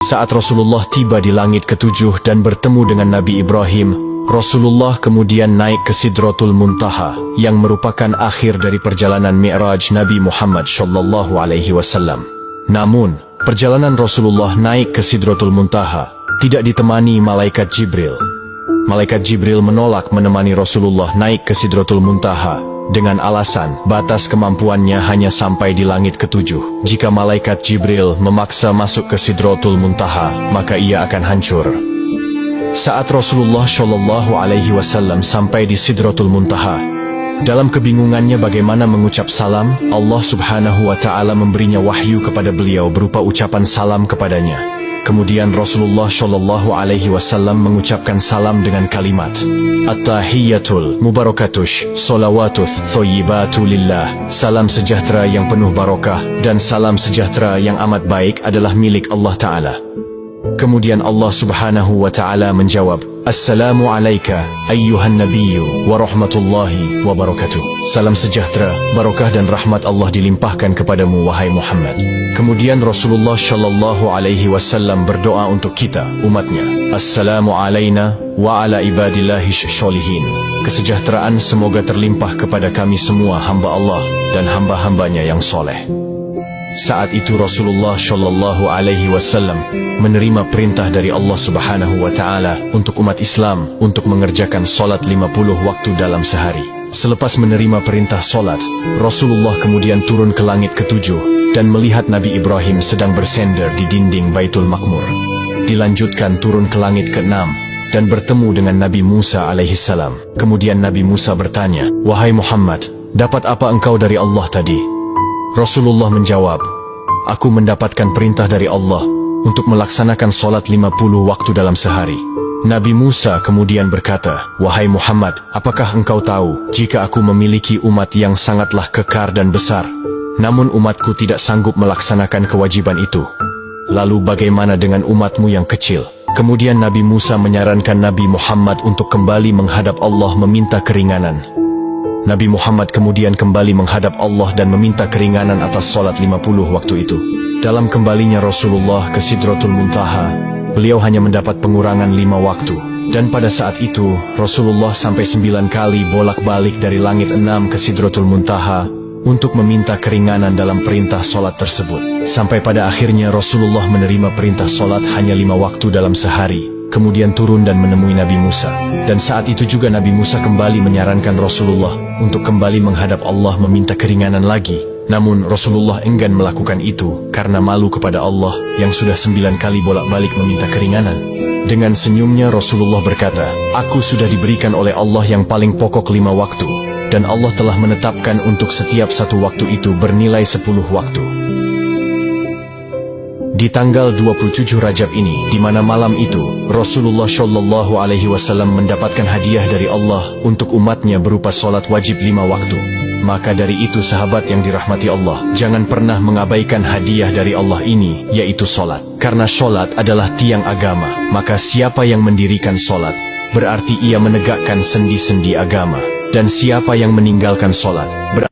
Saat Rasulullah tiba di langit ketujuh dan bertemu dengan Nabi Ibrahim, Rasulullah kemudian naik ke Sidratul Muntaha, yang merupakan akhir dari perjalanan Mi'raj Nabi Muhammad SAW. Namun, perjalanan Rasulullah naik ke Sidratul Muntaha tidak ditemani malaikat Jibril. Malaikat Jibril menolak menemani Rasulullah naik ke Sidratul Muntaha dengan alasan batas kemampuannya hanya sampai di langit ketujuh. Jika malaikat Jibril memaksa masuk ke Sidratul Muntaha, maka ia akan hancur. Saat Rasulullah SAW sampai di Sidratul Muntaha, dalam kebingungannya bagaimana mengucap salam, Allah Subhanahu wa Ta'ala memberinya wahyu kepada beliau berupa ucapan salam kepadanya. Kemudian Rasulullah SAW mengucapkan salam dengan kalimat At-tahiyyatul mubarakatush salawatuth thoyyibatu lillah. Salam sejahtera yang penuh barokah dan salam sejahtera yang amat baik adalah milik Allah Ta'ala. Kemudian Allah Subhanahu wa Ta'ala menjawab, Assalamu alayka ayyuhan nabiyyu wa rahmatullahi wa barakatuh. Salam sejahtera, barokah dan rahmat Allah dilimpahkan kepadamu wahai Muhammad. Kemudian Rasulullah SAW berdoa untuk kita, umatnya. Assalamu alayna wa ala ibadillahi sholihin. Kesejahteraan semoga terlimpah kepada kami semua hamba Allah dan hamba-hambanya yang soleh. Saat itu Rasulullah SAW menerima perintah dari Allah Subhanahu wa Ta'ala untuk umat Islam untuk mengerjakan solat 50 waktu dalam sehari. Selepas menerima perintah solat, Rasulullah kemudian turun ke langit ketujuh dan melihat Nabi Ibrahim sedang bersender di dinding Baitul Maqmur. Dilanjutkan turun ke langit ke-6 dan bertemu dengan Nabi Musa alaihissalam. Kemudian Nabi Musa bertanya, Wahai Muhammad, dapat apa engkau dari Allah tadi? Rasulullah menjawab, Aku mendapatkan perintah dari Allah untuk melaksanakan solat 50 waktu dalam sehari. Nabi Musa kemudian berkata, Wahai Muhammad, apakah engkau tahu jika aku memiliki umat yang sangatlah kekar dan besar, namun umatku tidak sanggup melaksanakan kewajiban itu? Lalu bagaimana dengan umatmu yang kecil? Kemudian Nabi Musa menyarankan Nabi Muhammad untuk kembali menghadap Allah meminta keringanan. Nabi Muhammad kemudian kembali menghadap Allah dan meminta keringanan atas solat 50 waktu itu. Dalam kembalinya Rasulullah ke Sidratul Muntaha, beliau hanya mendapat pengurangan 5 waktu. Dan pada saat itu, Rasulullah sampai 9 kali bolak-balik dari langit 6 ke Sidratul Muntaha untuk meminta keringanan dalam perintah solat tersebut. Sampai pada akhirnya Rasulullah menerima perintah solat hanya 5 waktu dalam sehari. Kemudian turun dan menemui Nabi Musa. Dan saat itu juga Nabi Musa kembali menyarankan Rasulullah untuk kembali menghadap Allah meminta keringanan lagi. Namun Rasulullah enggan melakukan itu karena malu kepada Allah yang sudah 9 kali bolak-balik meminta keringanan. Dengan senyumnya Rasulullah berkata, Aku sudah diberikan oleh Allah yang paling pokok 5 waktu, dan Allah telah menetapkan untuk setiap satu waktu itu bernilai 10 waktu. Di tanggal 27 Rajab ini, di mana malam itu Rasulullah SAW mendapatkan hadiah dari Allah untuk umatnya berupa solat wajib 5 waktu. Maka dari itu sahabat yang dirahmati Allah, jangan pernah mengabaikan hadiah dari Allah ini, yaitu solat. Karena solat adalah tiang agama, maka siapa yang mendirikan solat, berarti ia menegakkan sendi-sendi agama. Dan siapa yang meninggalkan solat, berarti